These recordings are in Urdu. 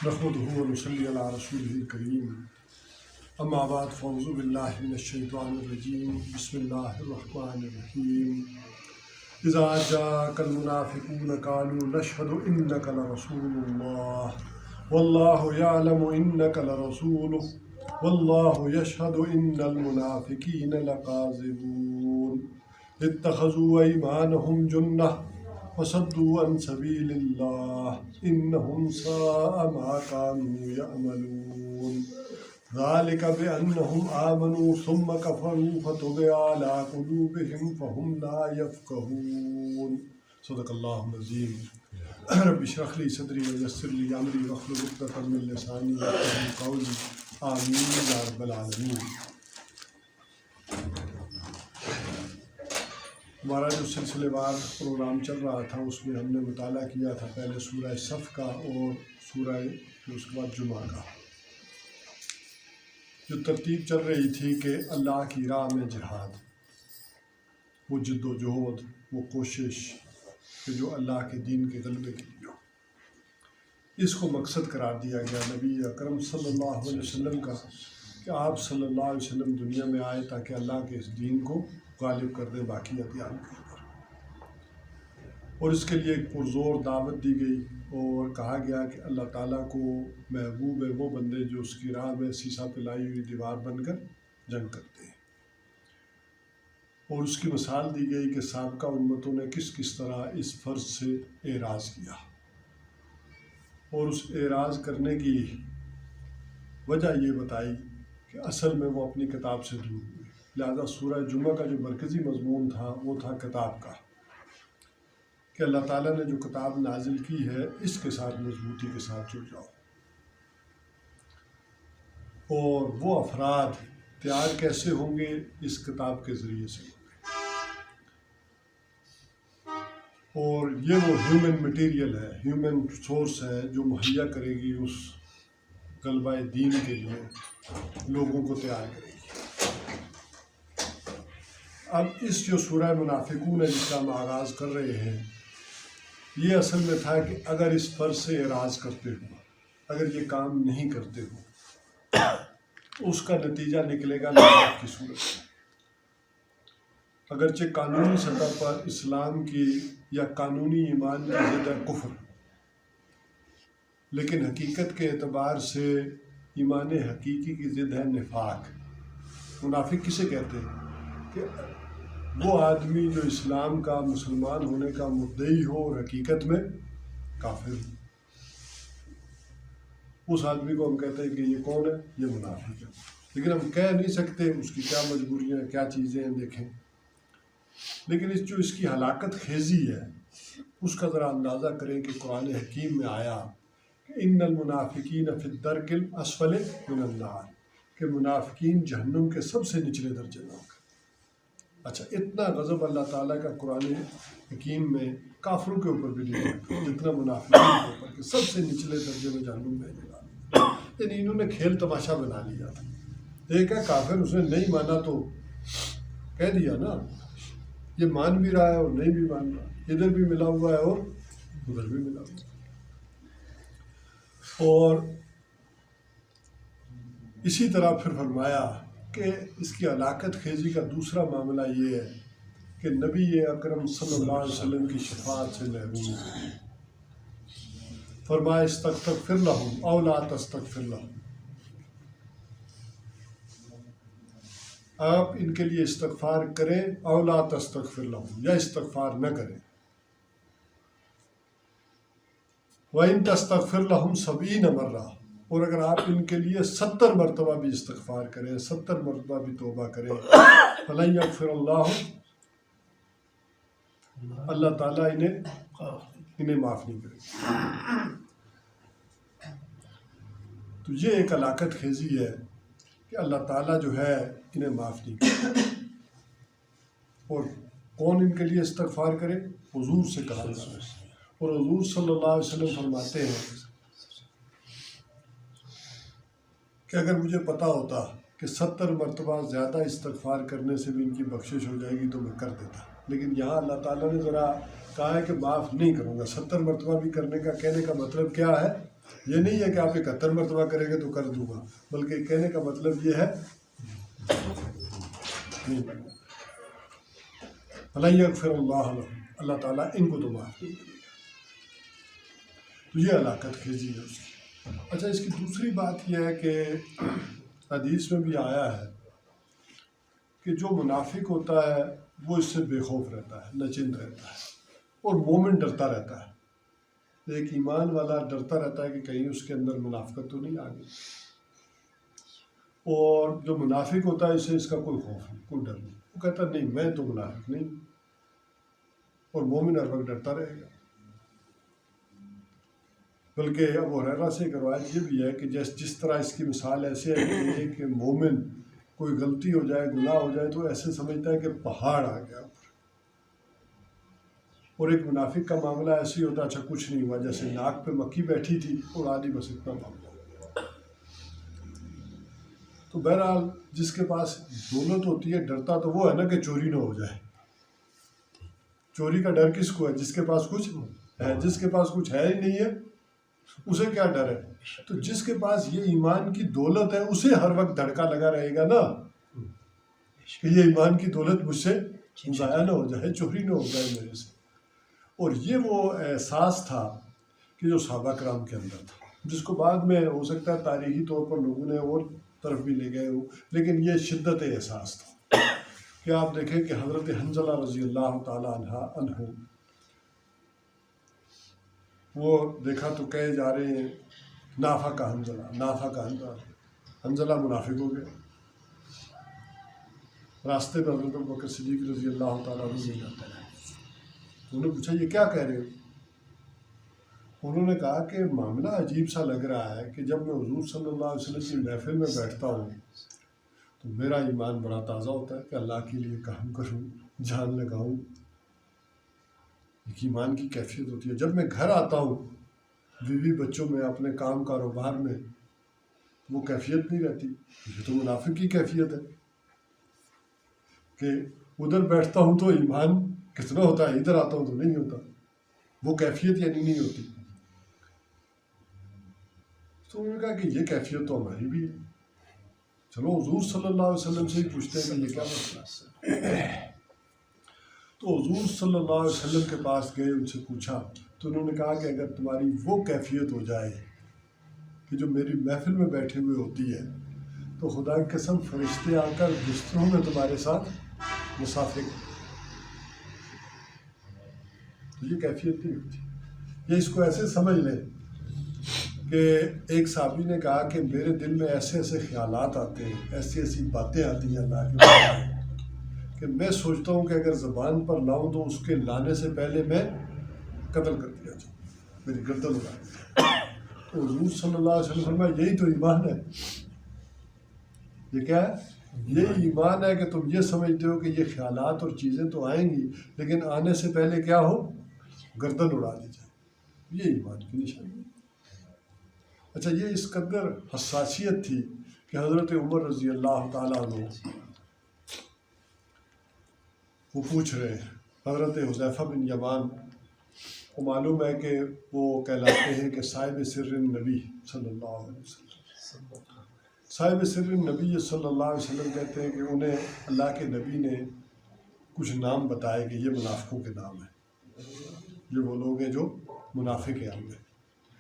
نحمده ونصلي على رسوله الكريم اما بعد فاعوذ بالله من الشیطان الرجیم بسم اللہ الرحمن الرحیم اذا جاءك المنافقون قالوا نشهد انك لرسول الله والله يعلم انك لرسوله والله يشهد ان المنافقين لكاذبون اتخذوا ايمانهم جنة وصدوا عن سبيل الله إنهم ساء ما كانوا يعملون ذلك بأنهم آمنوا ثم كفروا فتبع على قلوبهم فهم لا يفقهون صدق الله العظيم رب اشرح لي صدري ويسر لي أمري واحلل عقدة من لساني يفقهوا قولي آمين يا رب العالمين۔ ہمارا جو سلسلے وار پروگرام چل رہا تھا اس میں ہم نے مطالعہ کیا تھا پہلے سورہ صف کا اور سورہ اس کے بعد جمعہ کا۔ جو ترتیب چل رہی تھی کہ اللہ کی راہ میں جہاد، وہ جد و جہد، وہ کوشش کہ جو اللہ کے دین کے غلبے کے لیے ہو، اس کو مقصد قرار دیا گیا نبی اکرم صلی اللہ علیہ وسلم کا، کہ آپ صلی اللہ علیہ وسلم دنیا میں آئے تاکہ اللہ کے اس دین کو غالب کر دیں باقی ادیان کے اوپر، اور اس کے لیے ایک پرزور دعوت دی گئی اور کہا گیا کہ اللہ تعالیٰ کو محبوب ہے وہ بندے جو اس کی راہ میں سیسا پلائی ہوئی دیوار بن کر جنگ کرتے ہیں، اور اس کی مثال دی گئی کہ سابقہ امتوں نے کس کس طرح اس فرض سے اعراض کیا، اور اس اعراض کرنے کی وجہ یہ بتائی کہ اصل میں وہ اپنی کتاب سے دور ہوئے۔ لہذا سورہ جمعہ کا جو مرکزی مضمون تھا وہ تھا کتاب کا، کہ اللہ تعالیٰ نے جو کتاب نازل کی ہے اس کے ساتھ مضبوطی کے ساتھ جڑ جاؤ، اور وہ افراد تیار کیسے ہوں گے، اس کتاب کے ذریعے سے ہوں گے، اور یہ وہ ہیومن مٹیریل ہے، ہیومن سورس ہے جو مہیا کرے گی اس غلبہ دین کے لیے لوگوں کو تیار کرے گی۔ اب اس جو سورہ منافقون ہے جس کا ہم آغاز کر رہے ہیں، یہ اصل میں تھا کہ اگر اس فرض سے اعراض کرتے ہو، اگر یہ کام نہیں کرتے ہو، اس کا نتیجہ نکلے گا نجات کی صورت میں۔ اگرچہ قانونی سطح پر اسلام کی یا قانونی ایمان کی ضد ہے کفر، لیکن حقیقت کے اعتبار سے ایمان حقیقی کی ضد ہے نفاق۔ منافق کسے کہتے ہیں؟ کہ وہ آدمی جو اسلام کا، مسلمان ہونے کا مدعی ہو اور حقیقت میں کافر ہو، اس آدمی کو ہم کہتے ہیں کہ یہ کون ہے؟ یہ منافق ہے۔ لیکن ہم کہہ نہیں سکتے اس کی کیا مجبوریاں، کیا چیزیں ہیں دیکھیں، لیکن اس کی ہلاکت خیزی ہے اس کا ذرا اندازہ کریں کہ قرآن حکیم میں آیا کہ ان المنافقین فی الدرک الاسفل من النار، کہ منافقین جہنم کے سب سے نچلے درجے میں ہوں گے۔ اچھا، اتنا غضب اللہ تعالیٰ کا قرآن حکیم میں کافروں کے اوپر بھی نہیں ہے جتنا منافقین کے اوپر، کہ سب سے نچلے درجے میں جہنم بھیجے گا۔ یعنی انہوں نے کھیل تماشا بنا لیا تھا۔ ایک ہے کافر، اس نے نہیں مانا تو کہہ دیا نا، یہ مان بھی رہا ہے اور نہیں بھی مان رہا، ادھر بھی ملا ہوا ہے اور ادھر بھی ملا ہوا ہے۔ اور اسی طرح پھر فرمایا کہ اس کی ہلاکت خیزی کا دوسرا معاملہ یہ ہے کہ نبی اکرم صلی اللہ علیہ وسلم کی شفاعت سے محروم ہے۔ فرمایا استغفر لہم او لا تستغفر لہم، آپ ان کے لیے استغفار کریں او لا تستغفر لہم، یا استغفار نہ کریں۔ وَإِن تَسْتَغْفِرْ لَهُمْ 70 مرہ، اور اگر آپ ان کے لیے 70 مرتبہ بھی استغفار کریں، 70 مرتبہ بھی توبہ کریں، فَلَن يَغْفِرَ اللَّهُ، اللہ تعالیٰ انہیں معاف نہیں کرے۔ تو یہ ایک ہلاکت خیزی ہے کہ اللہ تعالیٰ جو ہے انہیں معاف نہیں کرے۔ اور کون ان کے لیے استغفار کرے؟ حضور سے کہا جائے، اور حضور صلی اللہ علیہ وسلم فرماتے ہیں کہ اگر مجھے پتہ ہوتا کہ 70 مرتبہ زیادہ استغفار کرنے سے بھی ان کی بخشش ہو جائے گی تو میں کر دیتا، لیکن یہاں اللہ تعالیٰ نے ذرا کہا ہے کہ معاف نہیں کروں گا۔ 70 مرتبہ بھی کرنے کا کہنے کا مطلب کیا ہے؟ یہ نہیں ہے کہ آپ 71 مرتبہ کریں گے تو کر دوں گا، بلکہ کہنے کا مطلب یہ ہے نہیں اللہ یغفر اللہ لہم، اللہ تعالیٰ ان کو تو معاف نہیں کرے گا۔ تو یہ ہلاکت خیزی ہے اس کی۔ اچھا، اس کی دوسری بات یہ ہے کہ حدیث میں بھی آیا ہے کہ جو منافق ہوتا ہے وہ اس سے بے خوف رہتا ہے، نچند رہتا ہے، اور مومن ڈرتا رہتا ہے۔ ایک ایمان والا ڈرتا رہتا ہے کہ کہیں اس کے اندر منافقت تو نہیں آ گئی، اور جو منافق ہوتا ہے اس سے اس کا کوئی خوف نہیں، کوئی ڈر نہیں، وہ کہتا نہیں میں تو منافق نہیں، اور مومن ہر وقت ڈرتا رہے گا۔ بلکہ ابو ہریرہ سے ایک روایت یہ بھی ہے کہ جس طرح اس کی مثال ایسے ہے کہ ایک مومن کوئی غلطی ہو جائے، گناہ ہو جائے تو ایسے سمجھتا ہے کہ پہاڑ آ گیا اوپر، اور ایک منافق کا معاملہ ایسے ہی ہوتا اچھا کچھ نہیں ہوا، جیسے ناک پہ مکھی بیٹھی تھی اور آدھی بس اتنا معاملہ ہو گیا۔ تو بہرحال جس کے پاس دولت ہوتی ہے ڈرتا تو وہ ہے نا کہ چوری نہ ہو جائے۔ چوری کا ڈر کس کو ہے؟ جس کے پاس کچھ ہے۔ جس کے پاس کچھ ہے ہی نہیں ہے اسے کیا ڈر ہے؟ تو جس کے پاس یہ ایمان کی دولت ہے اسے ہر وقت دھڑکا لگا رہے گا نا کہ یہ ایمان کی دولت مجھ سے ضائع نہ ہو جائے، چوری نہ ہو جائے میرے سے۔ اور یہ وہ احساس تھا کہ جو صحابہ کرام کے اندر تھا، جس کو بعد میں ہو سکتا ہے تاریخی طور پر لوگوں نے اور طرف بھی لے گئے ہو، لیکن یہ شدت احساس تھا کہ آپ دیکھیں کہ حضرت حنظلہ رضی اللہ تعالیٰ عنہ وہ دیکھا تو کہے جا رہے ہیں نافق حنظلہ، نافق حنظلہ، حنظلہ منافق ہو گیا۔ راستے میں حضرت ابوبکر صدیق رضی اللہ تعالیٰ عنہ مل جاتا ہے، انہوں نے پوچھا یہ کیا کہہ رہے ہو؟ انہوں نے کہا کہ معاملہ عجیب سا لگ رہا ہے کہ جب میں حضور صلی اللہ علیہ وسلم کی محفل میں بیٹھتا ہوں تو میرا ایمان بڑا تازہ ہوتا ہے کہ اللہ کے لیے کام کروں، جان لگاؤں، ایک ایمان کی کیفیت ہوتی ہے۔ جب میں گھر آتا ہوں بیوی بچوں میں، اپنے کام کاروبار میں، وہ کیفیت نہیں رہتی۔ یہ تو منافق کی کیفیت ہے کہ ادھر بیٹھتا ہوں تو ایمان کتنا ہوتا ہے، ادھر آتا ہوں تو نہیں ہوتا، وہ کیفیت یعنی نہیں ہوتی۔ تو انہوں نے کہا کہ یہ کیفیت تو ہماری بھی ہے، چلو حضور صلی اللہ علیہ وسلم سے ہی پوچھتے ہیں کہ یہ کیا مسئلہ ہے۔ تو حضور صلی اللہ علیہ وسلم کے پاس گئے، ان سے پوچھا تو انہوں نے کہا کہ اگر تمہاری وہ کیفیت ہو جائے کہ جو میری محفل میں بیٹھے ہوئے ہوتی ہے تو خدا کی قسم فرشتے آ کر بستروں میں تمہارے ساتھ مسافر، تو یہ کیفیت نہیں ہوتی۔ یہ اس کو ایسے سمجھ لیں کہ ایک صحابی نے کہا کہ میرے دل میں ایسے ایسے خیالات آتے ہیں، ایسی ایسی باتیں آتی ہیں اللہ کی کہ میں سوچتا ہوں کہ اگر زبان پر لاؤں تو اس کے لانے سے پہلے میں قتل کر دیا جاؤں، میری گردن اڑا دی۔ تو حضور صلی اللہ علیہ وسلم فرمایا یہی تو ایمان ہے۔ یہ کیا ہے؟ یہ ایمان ہے کہ تم یہ سمجھتے ہو کہ یہ خیالات اور چیزیں تو آئیں گی لیکن آنے سے پہلے کیا ہو؟ گردن اڑا دی جائے۔ یہ ایمان کی نشانی ہے۔ اچھا، یہ اس قدر حساسیت تھی کہ حضرت عمر رضی اللہ تعالیٰ عنہ وہ پوچھ رہے ہیں حضرت حذیفہ بن یمان کو، معلوم ہے کہ وہ کہلاتے ہیں کہ صاحب سر نبی صلی اللہ علیہ وسلم۔ صاحب سر نبی صلی اللہ علیہ وسلم کہتے ہیں کہ انہیں اللہ کے نبی نے کچھ نام بتائے کہ یہ منافقوں کے نام ہیں، یہ وہ لوگ ہیں جو منافق ہیں ہم میں،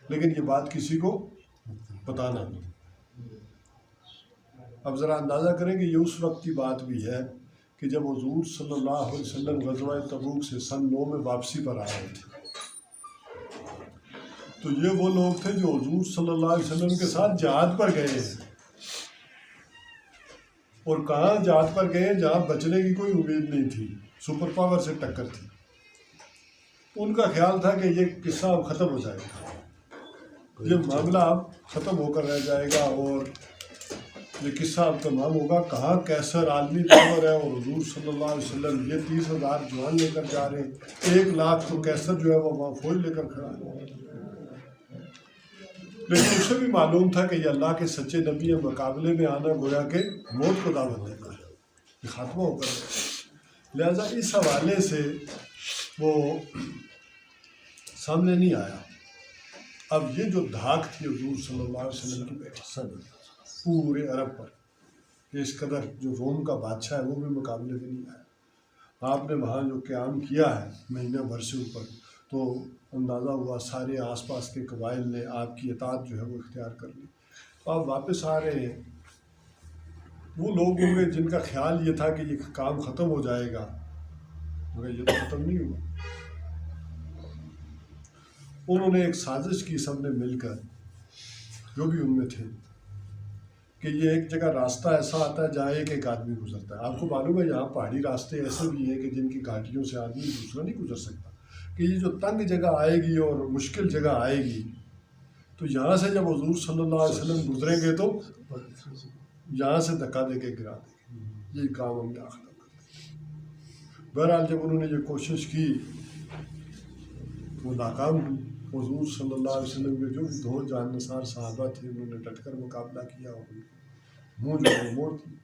لیکن یہ بات کسی کو بتانا نہیں۔ اب ذرا اندازہ کریں کہ یہ اس وقت کی بات بھی ہے کہ جب حضور صلی اللہ علیہ وسلم غزوہ تبوک سے سن 9 میں واپسی پر آ رہے تھے، تو یہ وہ لوگ تھے جو حضور صلی اللہ علیہ وسلم کے ساتھ جہاد پر گئے ہیں، اور کہاں جہاد پر گئے جہاں بچنے کی کوئی امید نہیں تھی، سپر پاور سے ٹکر تھی۔ ان کا خیال تھا کہ یہ قصہ اب ختم ہو جائے گا، یہ معاملہ اب ختم ہو کر رہ جائے گا اور یہ قصہ اب تمام ہوگا۔ کہاں کیسر عالمی پاور ہے اور حضور صلی اللہ علیہ وسلم یہ 30,000 جوان لے کر جا رہے ہیں، 1 لاکھ تو کیسر جو ہے وہ وہاں فوج لے کر کھڑا ہے۔ لیکن اسے بھی معلوم تھا کہ یہ اللہ کے سچے نبی مقابلے میں آنا گویا کہ موت کو دعوت دینا ہے، یہ خاتمہ ہو کر ہے۔ لہٰذا اس حوالے سے وہ سامنے نہیں آیا۔ اب یہ جو دھاک تھی حضور صلی اللہ علیہ وسلم کی بیٹھی پورے عرب پر، کہ اس قدر جو روم کا بادشاہ ہے وہ بھی مقابلے میں نہیں آیا، آپ نے وہاں جو قیام کیا ہے مہینہ بھر سے اوپر، تو اندازہ ہوا سارے آس پاس کے قبائل نے آپ کی اطاعت جو ہے وہ اختیار کر لی۔ تو آپ واپس آ رہے ہیں، وہ لوگ ہوں گے جن کا خیال یہ تھا کہ یہ کام ختم ہو جائے گا، مگر یہ تو ختم نہیں ہوا۔ انہوں نے ایک سازش کی سب نے مل کر، جو بھی ان میں تھے، کہ یہ ایک جگہ راستہ ایسا آتا ہے جہاں ایک آدمی گزرتا ہے۔ آپ کو معلوم ہے یہاں پہاڑی راستے ایسے بھی ہیں کہ جن کی گھاٹیوں سے آدمی دوسرا نہیں گزر سکتا، کہ یہ جو تنگ جگہ آئے گی اور مشکل جگہ آئے گی، تو یہاں سے جب حضور صلی اللہ علیہ وسلم گزریں گے تو یہاں سے دھکا دے کے گرا دیں گے، یہ کام ہم نے ختم کر دیا۔ بہرحال جب انہوں نے یہ کوشش کی وہ ناکام ہوئی۔ حضور صلی اللہ علیہ وسلم کے جو بھی دو جان نثار صحابہ تھے انہوں نے ڈٹ کر مقابلہ کیا اور منہ جو ہے موڑ دی۔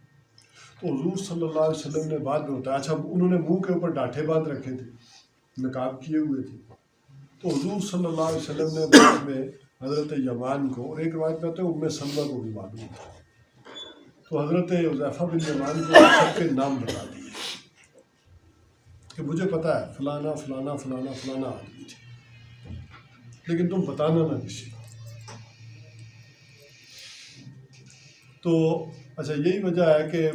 تو حضور صلی اللہ علیہ وسلم نے بعد میں بتایا، اچھا انہوں نے منہ کے اوپر ڈانٹے باندھ رکھے تھے، نقاب کیے ہوئے تھے، تو حضور صلی اللہ علیہ وسلم نے بعد میں حضرت یمان کو، اور ایک روایت میں تو ام سلمہ کو بھی معلوم تھا، تو حضرت حذیفہ بن یمان کو سب کے نام بتا دیے کہ مجھے پتا ہے فلانا فلانا فلانا فلانا آدمی تھے، لیکن تم بتانا نہ کسی کو۔ تو اچھا یہی وجہ ہے کہ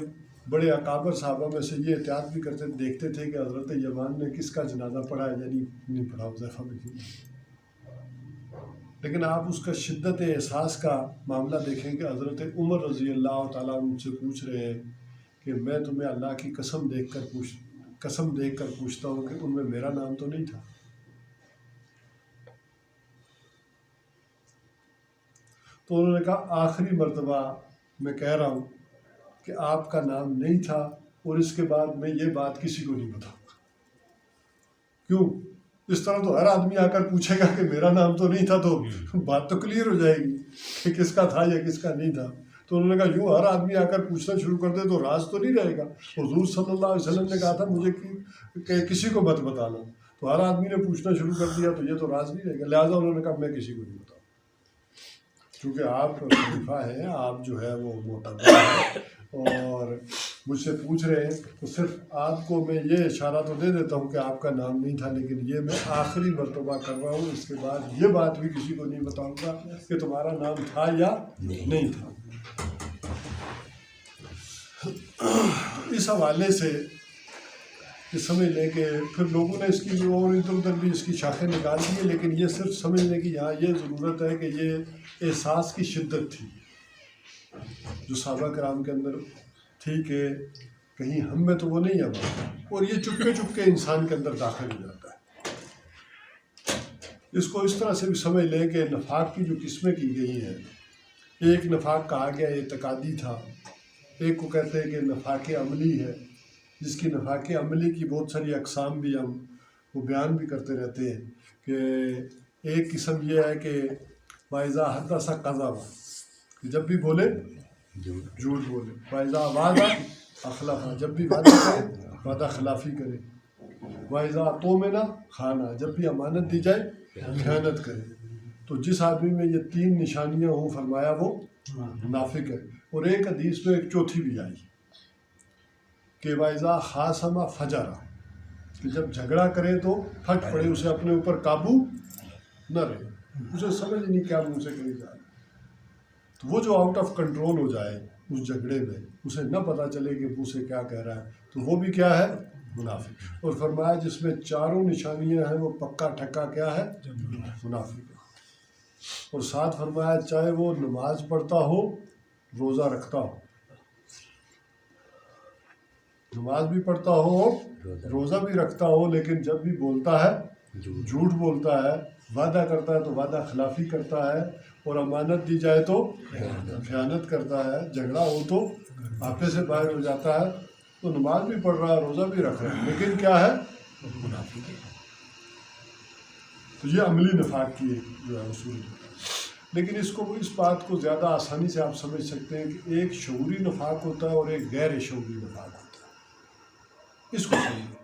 بڑے اکابر صحابہ میں سے یہ احتیاط بھی کرتے دیکھتے تھے کہ حضرت یمان نے کس کا جنازہ پڑھا ہے یا نہیں پڑھا حذیفہ بن یمان۔ لیکن آپ اس کا شدت احساس کا معاملہ دیکھیں کہ حضرت عمر رضی اللہ تعالیٰ ان سے پوچھ رہے ہیں کہ میں تمہیں اللہ کی قسم دیکھ کر پوچھتا ہوں کہ ان میں میرا نام تو نہیں تھا۔ تو انہوں نے کہا آخری مرتبہ میں کہہ رہا ہوں کہ آپ کا نام نہیں تھا، اور اس کے بعد میں یہ بات کسی کو نہیں بتاؤں گا۔ کیوں؟ اس طرح تو ہر آدمی آ کر پوچھے گا کہ میرا نام تو نہیں تھا، تو بات تو کلیئر ہو جائے گی کہ کس کا تھا یا کس کا نہیں تھا۔ تو انہوں نے کہا یوں ہر آدمی آ کر پوچھنا شروع کر دے تو راز تو نہیں رہے گا۔ حضور صلی اللہ علیہ وسلم نے کہا تھا مجھے کہ کسی کو مت بتانا، تو ہر آدمی نے پوچھنا شروع کر دیا تو یہ تو راز نہیں رہے گا، لہٰذا انہوں نے کہا میں کسی کو نہیں بتاؤں، کیونکہ آپ خلیفہ ہیں، آپ جو ہے وہ معتبر ہیں اور مجھ سے پوچھ رہے ہیں، تو صرف آپ کو میں یہ اشارہ تو دے دیتا ہوں کہ آپ کا نام نہیں تھا، لیکن یہ میں آخری مرتبہ کر رہا ہوں، اس کے بعد یہ بات بھی کسی کو نہیں بتاؤں گا کہ تمہارا نام تھا یا نہیں تھا۔ اس حوالے سے یہ سمجھ لیں کہ پھر لوگوں نے اس کی اور ادھر ادھر بھی اس کی شاخیں نکال دی ہیں، لیکن یہ صرف سمجھ لیں کہ یہاں یہ ضرورت ہے کہ یہ احساس کی شدت تھی جو صحابہ کرام کے اندر تھی کہ کہیں ہم میں تو وہ نہیں ہے، اور یہ چپکے چپکے انسان کے اندر داخل ہو جاتا ہے۔ اس کو اس طرح سے بھی سمجھ لیں کہ نفاق کی جو قسمیں کی گئی ہیں، ایک نفاق کہا گیا اعتقادی تھا، ایک کو کہتے ہیں کہ نفاق عملی ہے، جس کی نفاق عملی کی بہت ساری اقسام بھی ہم وہ بیان بھی کرتے رہتے ہیں، کہ ایک قسم یہ ہے کہ وَإِذَا حَدَّثَ كَذَبَ، کہ جب بھی بولے جھوٹ بولے، وَإِذَا وَعَدَ أَخْلَفَ، جب بھی وعدہ کرے وعدہ خلافی کرے، وَإِذَا اؤْتُمِنَ خَانَ، جب بھی امانت دی جائے خیانت کرے۔ تو جس آدمی میں یہ تین نشانیاں ہوں فرمایا وہ منافق ہے۔ اور ایک حدیث میں ایک چوتھی بھی آئی کہ وَإِذَا خَاصَمَ فَجَرَ، کہ جب جھگڑا کرے تو پھٹ پڑے، اسے اپنے اوپر قابو نہ رہے، اسے سمجھ نہیں کیا منہ سے کہی جائے، تو وہ جو آؤٹ آف کنٹرول ہو جائے اس جھگڑے میں، اسے نہ پتہ چلے کہ منہ سے کیا کہہ رہا ہے، تو وہ بھی کیا ہے؟ منافق۔ اور فرمایا جس میں چاروں نشانیاں ہیں وہ پکا ٹھکا کیا ہے؟ منافق ہے۔ اور ساتھ فرمایا چاہے وہ نماز پڑھتا ہو روزہ رکھتا ہو، نماز بھی پڑھتا ہو اور روزہ بھی رکھتا ہو، لیکن جب بھی بولتا ہے جھوٹ بولتا ہے، وعدہ کرتا ہے تو وعدہ خلافی کرتا ہے، اور امانت دی جائے تو خیانت کرتا ہے، جھگڑا ہو تو آپے سے باہر ہو جاتا ہے، تو نماز بھی پڑھ رہا ہے روزہ بھی رکھ رہا ہے، لیکن کیا ہے؟ منافق ہے۔ تو یہ عملی نفاق کی جو ہے اصول ہے۔ لیکن اس بات کو زیادہ آسانی سے آپ سمجھ سکتے ہیں کہ ایک شعوری نفاق ہوتا ہے اور ایک غیر شعوری نفاق ہوتا ہے۔ اس کو سمجھیں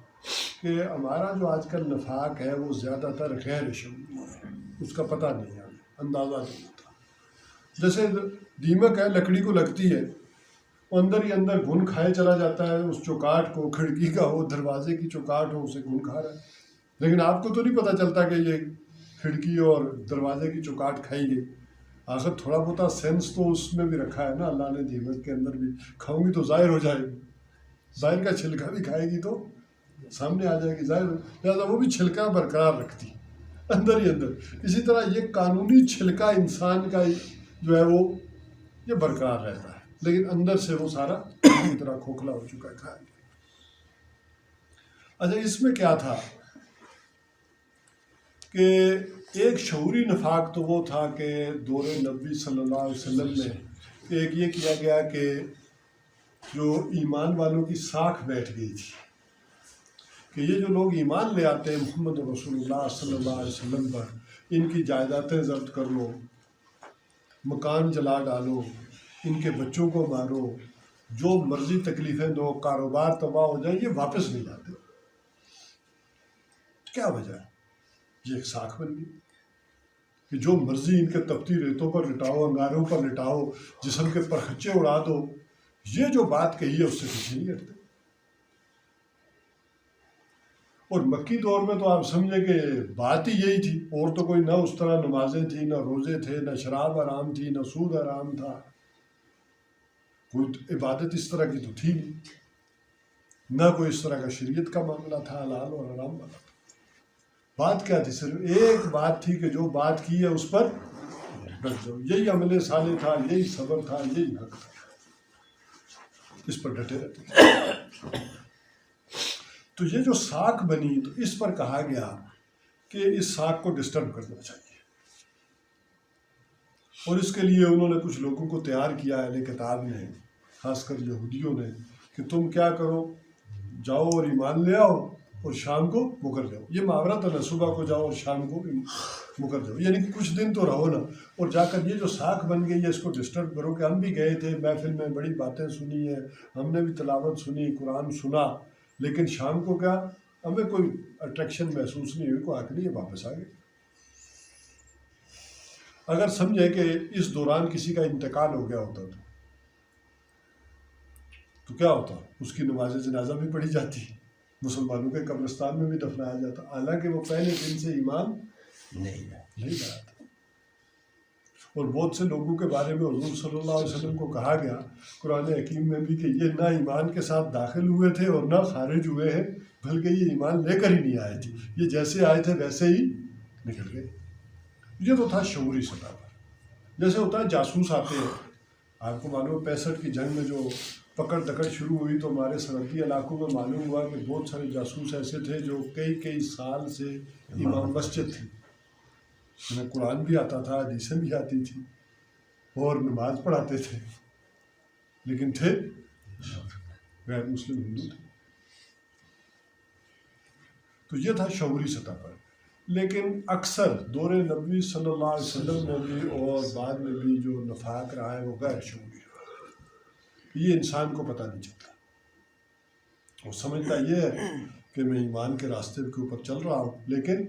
کہ ہمارا جو آج کل نفاق ہے وہ زیادہ تر غیر شعوری ہے، اس کا پتہ نہیں ہے، اندازہ نہیں ہوتا. جیسے دیمک ہے، لکڑی کو لگتی ہے، وہ اندر ہی اندر گھن کھائے چلا جاتا ہے، اس چوکاٹ کو، کھڑکی کا ہو، دروازے کی چوکاٹ ہو، اسے گھن کھا رہا ہے. لیکن آپ کو تو نہیں پتہ چلتا کہ یہ کھڑکی اور دروازے کی چوکاٹ کھائی گئی. آخر تھوڑا بہت سینس تو اس میں بھی رکھا ہے نا اللہ نے دیمک کے اندر بھی. کھاؤں گی تو ظاہر ہو جائے گی، ظاہر کا چھلکا بھی کھائے گی تو سامنے آ جائے گی ظاہر. لہٰذا وہ بھی چھلکا برقرار رکھتی اندر ہی اندر. اسی طرح یہ قانونی چھلکا انسان کا جو ہے وہ یہ برقرار رہتا ہے، لیکن اندر سے وہ سارا پوری طرح کھوکھلا ہو چکا ہے کھایا گیا. اچھا اس میں کیا تھا کہ ایک شعوری نفاق تو وہ تھا کہ دور نبی صلی اللہ علیہ وسلم میں ایک یہ کیا گیا کہ جو ایمان والوں کی ساکھ بیٹھ گئی تھی کہ یہ جو لوگ ایمان لے آتے ہیں محمد رسول اللہ صلی اللہ علیہ وسلم پر، ان کی جائیدادیں ضبط کر لو، مکان جلا ڈالو، ان کے بچوں کو مارو، جو مرضی تکلیفیں دو، کاروبار تباہ ہو جائے، یہ واپس نہیں جاتے. کیا وجہ ہے؟ یہ ایک ساکھ بن گئی کہ جو مرضی ان کے تپتی ریتوں پر لٹاؤ، انگاروں پر لٹاؤ، جسم کے پرخچے اڑا دو. یہ جو بات کہی ہے اس سے پیچھے نہیں ہٹتے. اور مکی دور میں تو آپ سمجھیں کہ بات ہی یہی تھی، اور تو کوئی نہ اس طرح نمازیں تھیں، نہ روزے تھے، نہ شراب حرام تھی، نہ سود حرام تھا، کوئی عبادت اس طرح کی تو تھی نہیں، نہ کوئی اس طرح کا شریعت کا معاملہ تھا حلال اور حرام والا. بات کیا تھی؟ صرف ایک بات تھی کہ جو بات کی ہے اس پر ڈٹ جاؤ. یہی عمل صالح تھا، یہی صبر تھا، یہی حق تھا، اس پر ڈٹے رہتے. تو یہ جو ساکھ بنی تو اس پر کہا گیا کہ اس ساکھ کو ڈسٹرب کرنا چاہیے، اور اس کے لیے انہوں نے کچھ لوگوں کو تیار کیا اہل کتاب نے، خاص کر یہودیوں نے، کہ تم کیا کرو، جاؤ اور ایمان لے آؤ اور شام کو مکر جاؤ. یہ محاورہ تو نہ، صبح کو جاؤ اور شام کو مکر جاؤ، یعنی کہ کچھ دن تو رہو نا، اور جا کر یہ جو ساکھ بن گئی ہے اس کو ڈسٹرب کرو کہ ہم بھی گئے تھے محفل میں، بڑی باتیں سنی ہیں، ہم نے بھی تلاوت سنی، قرآن سنا، لیکن شام کو کیا ہمیں کوئی اٹریکشن محسوس نہیں ہوئی، کوئی حق نہیں ہے، واپس آ گئے. اگر سمجھے کہ اس دوران کسی کا انتقال ہو گیا ہوتا تو کیا ہوتا؟ اس کی نماز جنازہ بھی پڑھی جاتی، مسلمانوں کے قبرستان میں بھی دفنایا جاتا، حالانکہ وہ پہلے دن سے ایمان نہیں لایا تھا. اور بہت سے لوگوں کے بارے میں حضور صلی اللہ علیہ وسلم کو کہا گیا قرآن حکیم میں بھی کہ یہ نہ ایمان کے ساتھ داخل ہوئے تھے اور نہ خارج ہوئے ہیں، بلکہ یہ ایمان لے کر ہی نہیں آئے تھے، یہ جیسے آئے تھے ویسے ہی نکل گئے. یہ تو تھا شعوری سطح پر. جیسے ہوتا ہے جاسوس آتے ہیں، آپ کو معلوم ہے 65 کی جنگ میں جو پکڑ دکڑ شروع ہوئی تو ہمارے سرحدی علاقوں میں معلوم ہوا کہ بہت سارے جاسوس ایسے تھے جو کئی سال سے امام مسجد تھی، انہیں قرآن بھی آتا تھا، حدیثیں بھی آتی تھی اور نماز پڑھاتے تھے، لیکن تھے غیر مسلم ہندو تھے. تو یہ تھا شعوری سطح پر. لیکن اکثر دور نبوی صلی اللہ علیہ وسلم میں بھی اور بعد میں بھی جو نفاق رہا ہے وہ غیر شعوری رہا ہے. یہ انسان کو پتہ نہیں چلتا، وہ سمجھتا یہ ہے کہ میں ایمان کے راستے کے اوپر چل رہا ہوں، لیکن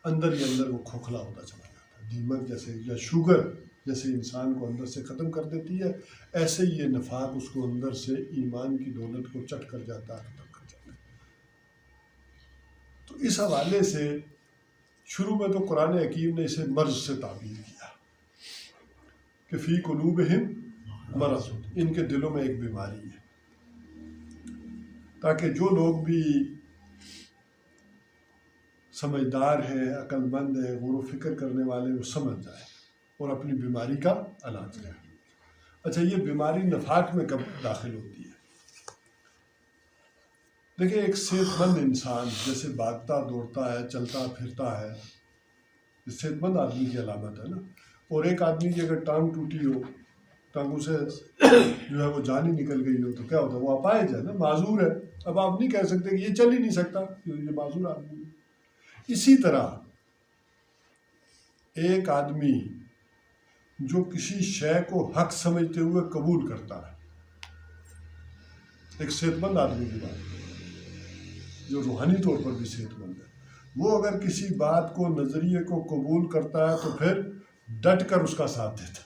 اندر ہی اندر وہ کھوکھلا ہوتا چلا جاتا ہے. دیمک جیسے یا شوگر جیسے انسان کو اندر سے ختم کر دیتی ہے، ایسے ہی یہ نفاق اس کو اندر سے ایمان کی دولت کو چٹ کر جاتا ہے، ختم کر جاتا ہے. تو اس حوالے سے شروع میں تو قرآن حکیم نے اسے مرض سے تعبیر کیا کہ فی قلوبہم مرض، ان کے دلوں میں ایک بیماری ہے، تاکہ جو لوگ بھی سمجھدار ہیں، عقل مند ہیں، غور و فکر کرنے والے، وہ سمجھ جائیں اور اپنی بیماری کا علاج کریں. اچھا یہ بیماری نفاق میں کب داخل ہوتی ہے؟ دیکھیں ایک صحت مند انسان جیسے بھاگتا دوڑتا ہے، چلتا پھرتا ہے، یہ صحت مند آدمی کی علامت ہے نا. اور ایک آدمی کی اگر ٹانگ ٹوٹی ہو، ٹانگوں سے جو ہے وہ جان ہی نکل گئی ہو، تو کیا ہوتا ہے؟ وہ اپاہج ہے نا، معذور ہے. اب آپ نہیں کہہ سکتے کہ یہ چل ہی نہیں سکتا، یہ معذور آدمی ہے. اسی طرح ایک آدمی جو کسی شے کو حق سمجھتے ہوئے قبول کرتا ہے، ایک صحت مند آدمی کی بات، جو روحانی طور پر بھی صحت مند ہے، وہ اگر کسی بات کو نظریے کو قبول کرتا ہے تو پھر ڈٹ کر اس کا ساتھ دیتا.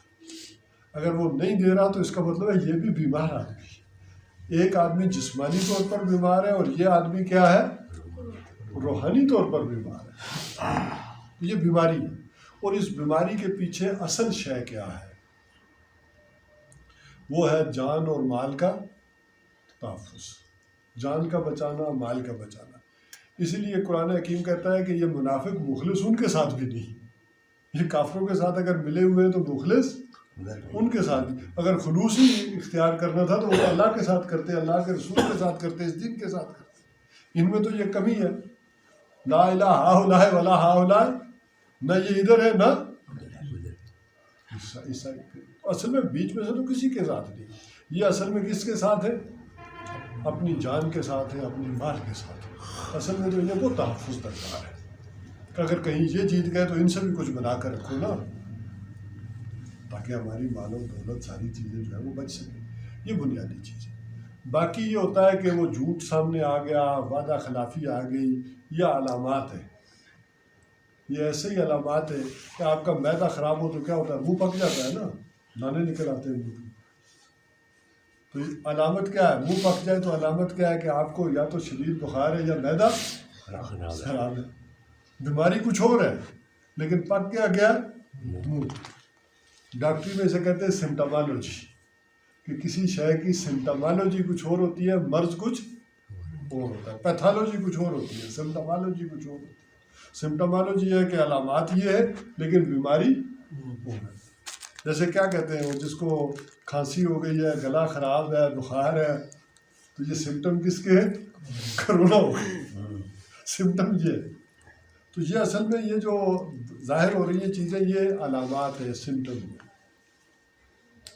اگر وہ نہیں دے رہا تو اس کا مطلب ہے یہ بھی بیمار آدمی ہے. ایک آدمی جسمانی طور پر بیمار ہے اور یہ آدمی کیا ہے؟ روحانی طور پر بیمار ہے. یہ بیماری ہے. اور اس بیماری کے پیچھے اصل شے کیا ہے؟ وہ ہے جان اور مال کا تحفظ. جان کا بچانا، مال کا بچانا. اسی لیے قرآن حکیم کہتا ہے کہ یہ منافق مخلص ان کے ساتھ بھی نہیں. یہ کافروں کے ساتھ اگر ملے ہوئے ہیں تو مخلص ان کے ساتھ بھی. اگر خلوص ہی اختیار کرنا تھا تو وہ اللہ کے ساتھ کرتے، اللہ کے رسول کے ساتھ کرتے، اس دین کے ساتھ کرتے. ان میں تو یہ کمی ہے. لا الہ ہاؤلائے ولا ہاؤلائے، نہ یہ ادھر ہے نہ عیسائی. اصل میں بیچ میں سے تو کسی کے ساتھ نہیں. یہ اصل میں کس کے ساتھ ہے؟ اپنی جان کے ساتھ ہے، اپنی مال کے ساتھ ہے. اصل میں تو انہیں وہ تحفظ درکار ہے کہ اگر کہیں یہ جیت گئے تو ان سے بھی کچھ بنا کر رکھو نا، تاکہ ہماری مال و دولت ساری چیزیں جو ہے وہ بچ سکیں. یہ بنیادی چیز ہے. باقی یہ ہوتا ہے کہ وہ جھوٹ سامنے آ گیا، وعدہ خلافی آ گئی. یہ علامات ہیں. یہ ایسے ہی علامات ہیں کہ آپ کا معدہ خراب ہو تو کیا ہوتا ہے؟ منہ پک جاتا ہے نا، دانے نکل آتے ہیں منہ. تو علامت کیا ہے؟ منہ پک جائے تو علامت کیا ہے کہ آپ کو یا تو شدید بخار ہے یا معدہ خراب ہے. بیماری کچھ اور ہے لیکن پک گیا منہ. ڈاکٹری میں اسے کہتے ہیں سمٹمالوجی، کہ کسی شے کی سمٹمالوجی کچھ اور ہوتی ہے، مرض کچھ اور ہوتا ہے. پیتھالوجی کچھ اور ہوتی ہے، سمٹمالوجی کچھ اور ہوتی ہے. سمٹمالوجی ہے کہ علامات یہ ہے لیکن بیماری وہ ہے. جیسے کیا کہتے ہیں وہ جس کو کھانسی ہو گئی ہے، گلا خراب ہے، بخار ہے، تو یہ سمٹم کس کے ہیں؟ کرونا ہو گئی. سمٹم یہ ہے. تو یہ اصل میں یہ جو ظاہر ہو رہی ہیں چیزیں یہ علامات ہیں، سمٹم ہیں.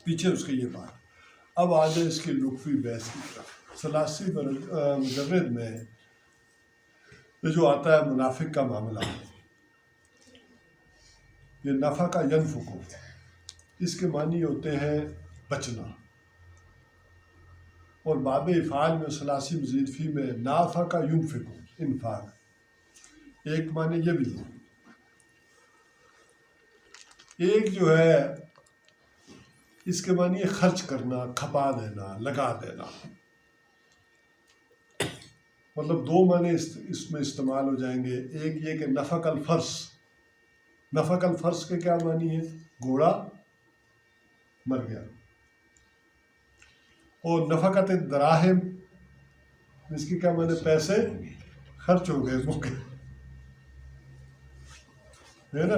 پیچھے اس کے یہ بات. اب آ جائے اس کی لطفی بحث کی طرف. 83 مجرد میں یہ جو آتا ہے منافق کا معاملہ، یہ نفع کا ینفقو، اس کے معنی ہوتے ہیں بچنا. اور باب افعال میں 83 مزید فی میں نافع کا ینفقو، انفاق. ایک معنی یہ بھی ہے. ایک جو ہے اس کے معنی خرچ کرنا، کھپا دینا، لگا دینا. مطلب دو معنی اس میں استعمال ہو جائیں گے. ایک یہ کہ نفق الفرس. نفق الفرس کے کیا معنی ہے؟ گھوڑا مر گیا. اور نفقت دراہم، اس کی کیا معنی؟ پیسے خرچ ہو گئے، موقع ہے نا.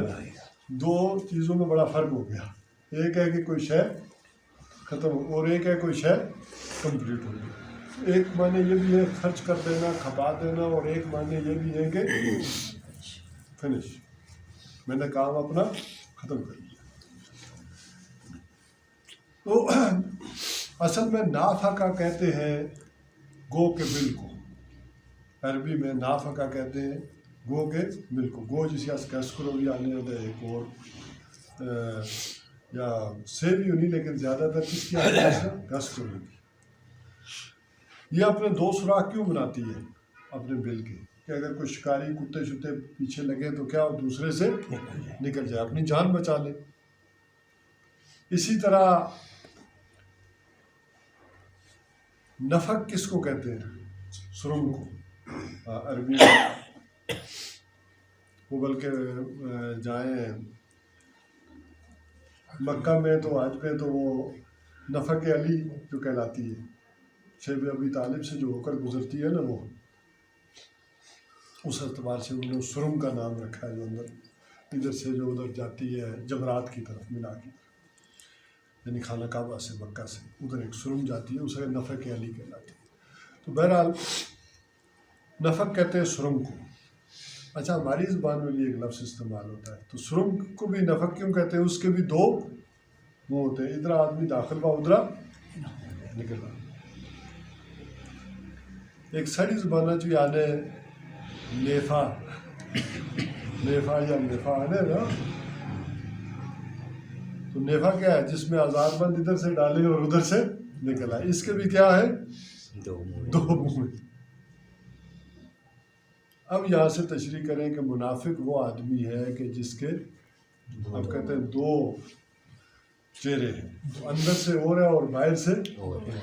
دو چیزوں میں بڑا فرق ہو گیا. ایک ہے کہ کوئی شے ختم ہو اور ایک ہے کوئی شے کمپلیٹ ہو گئی. ایک معنی یہ بھی ہے خرچ کر دینا، کھپا دینا، اور ایک معنی یہ بھی ہے کہ فنش، میں نے کام اپنا ختم کر لیا. تو اصل میں نافقہ کہتے ہیں گو کے بل کو. عربی میں نافقہ کہتے ہیں گو کے بل کو. گو جسے گس کرو بھی آنے ہوتا ہے ایک اور یا سے بھی ہونی، لیکن زیادہ تر کس کی آتی ہے؟ گس کرو گی. یہ اپنے دو سوراخ کیوں بناتی ہے اپنے بل کے؟ کہ اگر کوئی شکاری کتے شتے پیچھے لگے تو کیا وہ دوسرے سے نکل جائے، اپنی جان بچا لے. اسی طرح نفق کس کو کہتے ہیں؟ سرنگ کو. عربی میں وہ بلکہ جائیں مکہ میں تو حج پہ تو وہ نفق علی جو کہلاتی ہے، شیب ابی طالب سے جو ہو کر گزرتی ہے نا، وہ اس اعتبار سے انہوں نے سرنگ کا نام رکھا ہے، جو اندر ادھر سے جو ادھر جاتی ہے جمرات کی طرف، منا کی طرف، یعنی خانہ کعبہ سے مکہ سے ادھر ایک سرنگ جاتی ہے، اسے نفق علی کہلاتی ہے. تو بہرحال نفق کہتے ہیں سرنگ کو. اچھا، ہماری زبان میں بھی ایک لفظ استعمال ہوتا ہے. تو سرنگ کو بھی نفق کیوں کہتے ہیں؟ اس کے بھی دو منہ ہوتے ہیں، ادھر آدمی داخل ہوا ادھر نکل رہا. ایک ساری زبانہ جو آنے نیفا یا نیفا آنے نا. تو نیفا کیا ہے؟ جس میں آزاد بند ادھر سے ڈالے اور ادھر سے نکل آئے. اس کے بھی کیا ہے؟ دو منہ. اب یہاں سے تشریح کریں کہ منافق وہ آدمی ہے کہ جس کے اب کہتے ہیں دو چہرے ہیں، اندر سے اور ہے اور باہر سے اور ہے۔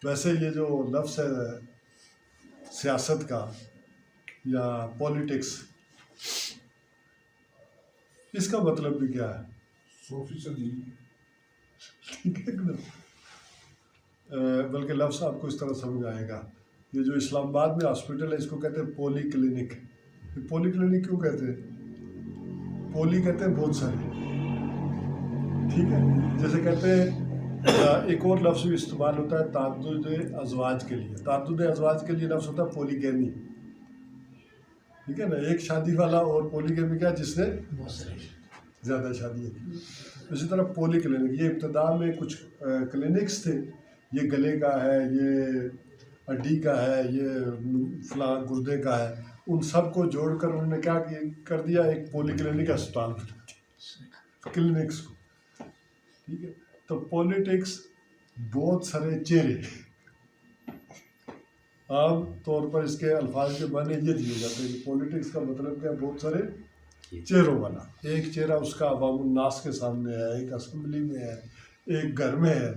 ویسے یہ جو لفظ ہے سیاست کا یا پولیٹکس، اس کا مطلب بھی کیا ہے؟ 100% ٹھیک ہے نا؟ بلکہ لفظ آپ کو اس طرح سمجھ آئے گا، یہ جو اسلام آباد میں ہاسپٹل ہے اس کو کہتے ہیں پولی کلینک۔ پولی کلینک کیوں کہتے ہیں؟ پولی کہتے ہیں بہت سارے، ٹھیک ہے، جیسے کہتے ہیں ایک اور لفظ بھی استعمال ہوتا ہے تعدد ازواج کے لیے، تعدد ازواج کے لیے لفظ ہوتا ہے پولی گیمی، ٹھیک ہے نا، ایک شادی والا، اور پولی گیمی کیا جس نے زیادہ شادی کی۔ اسی طرح پولی کلینک، یہ ابتدا میں کچھ کلینکس تھے، یہ گلے کا ہے، یہ ہڈی کا ہے، یہ فلاں گردے کا ہے، ان سب کو جوڑ کر انہوں نے کیا کر دیا، ایک پولی کلینک اسپتال بنا دیا کلینکس کو، ٹھیک ہے۔ تو پولیٹکس بہت سارے چہرے، عام طور پر اس کے الفاظ کے معنی یہ دیے جاتے ہیں کہ پولیٹکس کا مطلب کیا، بہت سارے چہروں والا۔ ایک چہرہ اس کا عوام الناس کے سامنے ہے، ایک اسمبلی میں ہے، ایک گھر میں ہے،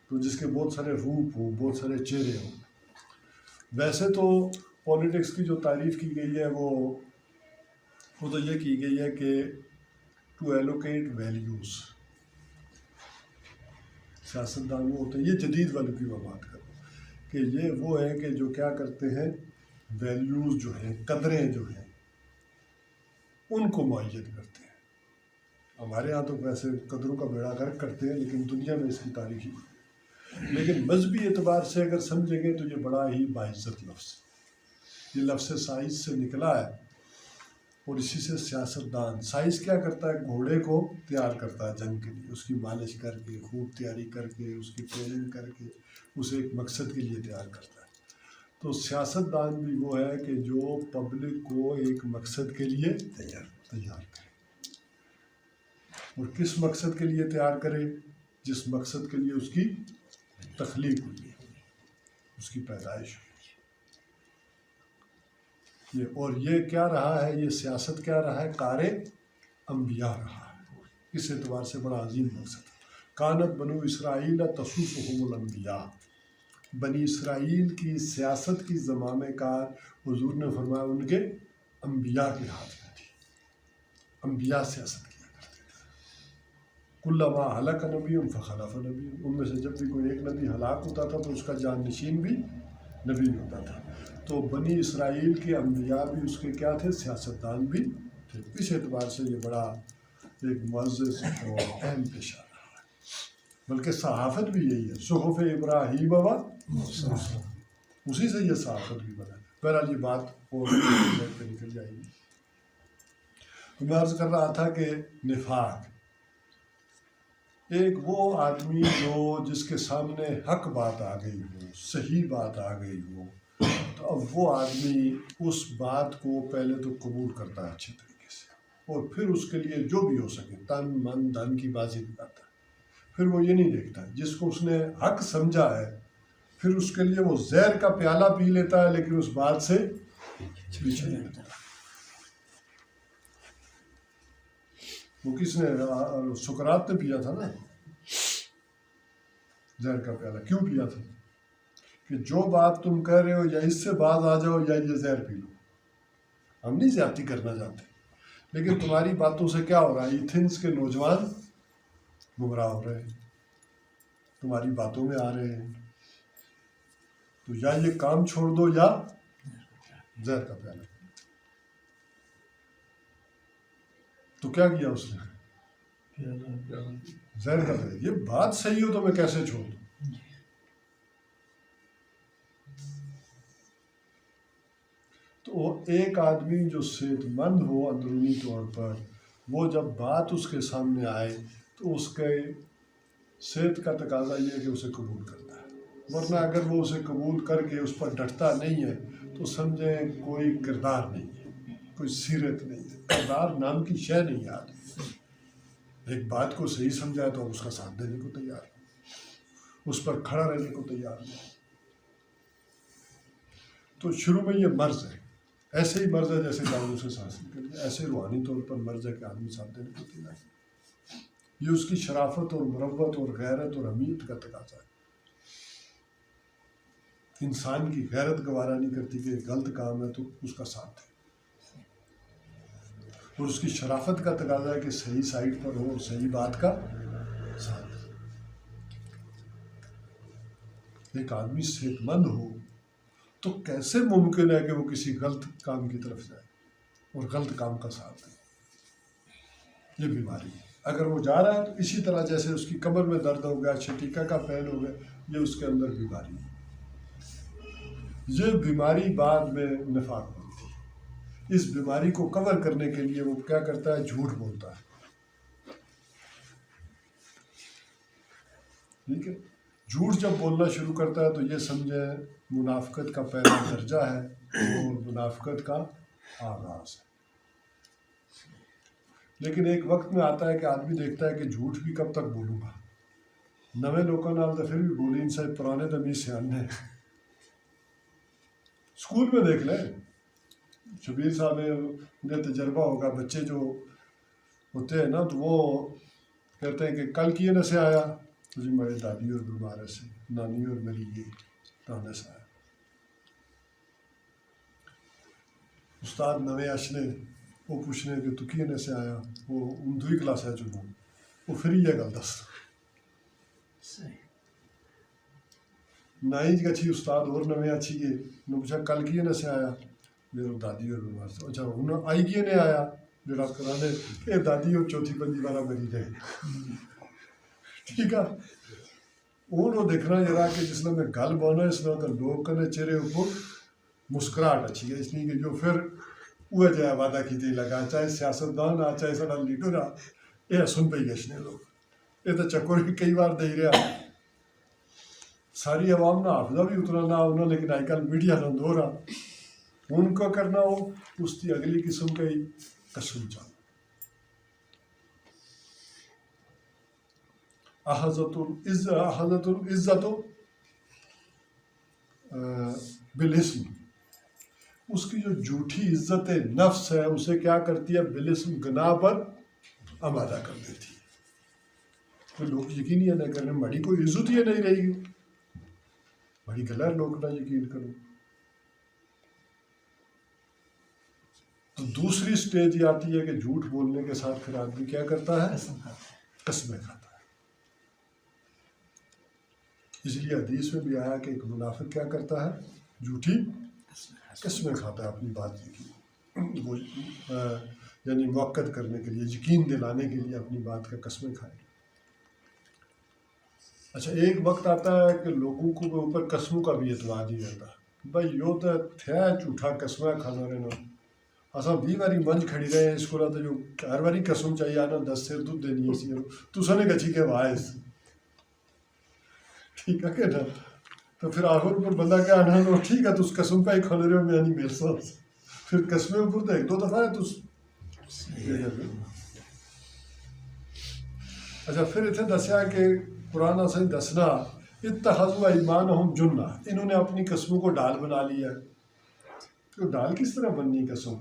تو جس کے بہت سارے روپ ہوں، بہت سارے چہرے ہوں۔ ویسے تو پولیٹکس کی جو تعریف کی گئی ہے وہ تو یہ کی گئی ہے کہ ٹو ایلوکیٹ ویلیوز، سیاستدان وہ ہوتے ہیں، یہ جدید والوں کی میں بات کروں کہ یہ وہ ہیں کہ جو کیا کرتے ہیں، ویلیوز جو ہیں، قدریں جو ہیں، ان کو معین کرتے ہیں۔ ہمارے ہاں تو ویسے قدروں کا بیڑا غرق کرتے ہیں، لیکن دنیا میں اس کی تاریخی، لیکن مذہبی اعتبار سے اگر سمجھیں گے تو یہ بڑا ہی باعزت لفظ ہے۔ یہ لفظ سائنس سے نکلا ہے، اور اسی سے سیاستدان، سائنس کیا کرتا ہے، گھوڑے کو تیار کرتا ہے جنگ کے لیے، اس کی مالش کر کے، خوب تیاری کر کے، اس کی ٹریننگ کر کے اسے ایک مقصد کے لیے تیار کرتا ہے۔ تو سیاستدان بھی وہ ہے کہ جو پبلک کو ایک مقصد کے لیے تیار کرے، اور کس مقصد کے لیے تیار کرے، جس مقصد کے لیے اس کی تخلیق ہوئی ہے، اس کی پیدائش ہوئی ہے۔ اور یہ کیا رہا ہے، یہ سیاست کیا رہا ہے، کار انبیاء رہا ہے، اس اعتبار سے بڑا عظیم مقصد ہے۔ کانت بنو اسرائیل تسوسهم الانبیاء، بنی اسرائیل کی سیاست کی زمامِ کار حضور نے فرمایا ان کے انبیاء کے ہاتھ میں تھی، انبیاء سیاست کیا کرتے تھے۔ کلما ہلک نبی فخلف نبی، ان میں سے جب بھی کوئی ایک نبی ہلاک ہوتا تھا تو اس کا جانشین بھی نبی ہوتا تھا۔ تو بنی اسرائیل کے انبیاء بھی اس کے کیا تھے، سیاستدان بھی تھے۔ اس اعتبار سے یہ بڑا ایک معزز اور اہم پیشہ رہا ہے۔ بلکہ صحافت بھی یہی ہے، صحف ابراہیم و موسیٰ، اسی سے یہ صحافت بھی بنا ہے۔ بہرحال یہ بات اور پہ نکل جائے گی۔ میں عرض کر رہا تھا کہ نفاق، ایک وہ آدمی جو جس کے سامنے حق بات آ گئی ہو، صحیح بات آ گئی ہو، تو اب وہ آدمی اس بات کو پہلے تو قبول کرتا ہے اچھے طریقے سے، اور پھر اس کے لیے جو بھی ہو سکے تن من دھن کی بازی لگاتا ہے۔ پھر وہ یہ نہیں دیکھتا، جس کو اس نے حق سمجھا ہے، پھر اس کے لیے وہ زہر کا پیالہ پی لیتا ہے، لیکن اس بات سے پیچھے نہیں ہٹتا۔ وہ کس نے، سقراط نے پیا تھا نا زہر کا پیالہ، کیوں پیا تھا؟ کہ جو بات تم کہہ رہے ہو یا اس سے باز آ جاؤ یا یہ زہر پی لو۔ ہم نہیں زیادتی کرنا چاہتے، لیکن تمہاری باتوں سے کیا ہو رہا ہے، ایتھنز کے نوجوان گمراہ ہو رہے ہیں، تمہاری باتوں میں آ رہے ہیں، تو یا یہ کام چھوڑ دو یا زہر کا پیالہ۔ تو کیا کیا اس نے، زہر کا پیالہ۔ یہ بات صحیح ہو تو میں کیسے چھوڑ دوں؟ تو ایک آدمی جو صحت مند ہو اندرونی طور پر، وہ جب بات اس کے سامنے آئے تو اس کے صحت کا تقاضا یہ ہے کہ اسے قبول کرتا ہے، ورنہ اگر وہ اسے قبول کر کے اس پر ڈٹتا نہیں ہے تو سمجھیں کوئی کردار نہیں ہے، کوئی سیرت نہیں ہے، کردار نام کی شے نہیں ہے۔ آدمی ایک بات کو صحیح سمجھا ہے تو اس کا ساتھ دینے کو تیار ہے، اس پر کھڑا رہنے کو تیار ہے۔ تو شروع میں یہ مرض ہے، ایسے ہی مرض ہے جیسے دارو سے سانس نکلتی ہے، ایسے روحانی طور پر مرض ہے کہ آدمی ساتھ دینے کو تیار ہے۔ یہ اس کی شرافت اور مروت اور غیرت اور حمیت کا تقاضا ہے۔ انسان کی غیرت گوارا نہیں کرتی کہ غلط کام ہے تو اس کا ساتھ دے، اور اس کی شرافت کا تقاضا ہے کہ صحیح سائٹ پر ہو اور صحیح بات کا ساتھ دے۔ ایک آدمی صحت مند ہو تو کیسے ممکن ہے کہ وہ کسی غلط کام کی طرف جائے اور غلط کام کا ساتھ دے؟ یہ بیماری ہے۔ اگر وہ جا رہا ہے تو اسی طرح جیسے اس کی کمر میں درد ہو گیا، چھٹیکا کا پین ہو گیا، یہ اس کے اندر بیماری ہے۔ یہ بیماری بعد میں نفاق بنتی ہے۔ اس بیماری کو کور کرنے کے لیے وہ کیا کرتا ہے؟ جھوٹ بولتا ہے۔ ٹھیک ہے، جھوٹ جب بولنا شروع کرتا ہے تو یہ سمجھیں منافقت کا پہلا درجہ ہے اور منافقت کا آغاز ہے۔ لیکن ایک وقت میں آتا ہے کہ آدمی دیکھتا ہے کہ جھوٹ بھی کب تک بولوں گا، نویں لوگوں نال تو پھر بھی بولی ان سے پرانے تو نہیں سیانے۔ اسکول میں دیکھ لیں، شبیر صاحب نے تجربہ ہوگا، بچے جو ہوتے ہیں نا تو وہ کہتے ہیں کہ کل کیے نہ سے آیا تو جی میرے دادی اور بیمار سے، نانی اور میری یہ ٹانے سے آیا۔ استاد نویں اشنے وہ پوچھنے کہ تو کیے نہ سے آیا، وہ اندوی کلاس ہے جو وہ پھر یہ گل دس نائی جی اچھی استاد اور نویں اچھی ہے نے پوچھا کل کیے نہ سے آیا، میرے دادی اور بیمار سے۔ اچھا ہوں آئی کیے نے آیا جڑا کرانے یہ دادی اور چوتھی پنجی والا میری رہے۔ ٹھیک ہے، وہ دیکھنا ذرا کہ جس میں گل بونا اس میں تو لوگ کنے چہرے اوپر مسکراہٹ اچھی ہے، اس لیے کہ جو پھر وہ جہاں وعدہ کیتے لگا، چاہے سیاستدان آ چاہے سارا لیڈر آ، یہ سن پہ گشنے لوگ، یہ تو چکر بھی کئی بار دے رہا۔ ساری عوام نہ حافظہ بھی اتنا نہ ہونا، لیکن آج کل میڈیا نہ دو رہا ان کو کرنا ہو اس کی اگلی قسم کا ہی قسم چاہنا۔ احضت العزت بالاسم، اس کی جو جھوٹی عزت نفس ہے اسے کیا کرتی ہے؟ بالاسم، گناہ پر آمادہ کر دیتی ہے۔ تو لوگ یقین یہ نہ کرنے، بڑی کوئی عزت یہ نہیں رہے گی، بڑی گلا لوگ نہ یقین کرو۔ تو دوسری سٹیج یہ آتی ہے کہ جھوٹ بولنے کے ساتھ پھر آدمی کیا کرتا ہے؟ قسمیں کھاتا ہے۔ اس لیے حدیث میں بھی آیا کہ ایک منافق کیا کرتا ہے؟ جھوٹی قسمیں کھاتا ہے اپنی بات کی، وہ یعنی موقت کرنے کے لیے، یقین دلانے کے لیے اپنی بات کا قسمیں کھائے۔ اچھا ایک وقت آتا ہے کہ لوگوں کو اوپر قسموں کا بھی اعتماد نہیں رہتا، بھائی یو تو تھیا جھوٹا قسمیں کھانا رہنا، اصل 20 باری منج کھڑی رہے اس کو تو جو ہر باری قسم چاہیے آنا 10 سیر دودھ دینی ہے سی تو سنے گچھی کے باعث، ٹھیک ہے کہ نا؟ تو پھر آخر پر بندہ کیا آنا تو ٹھیک ہے تو اس قسم پہ ہی کھولے رہے ہو میں نہیں میرے ساتھ، پھر قسمیں اوپر تو ایک دو دفعہ ہے تو اچھا پھر اتنے دسیا کہ قرآن سے دسنا اتخذوا ایمانہم جنہ، انہوں نے اپنی قسموں کو ڈال بنا لیا ہے۔ تو ڈال کس طرح بننی قسم؟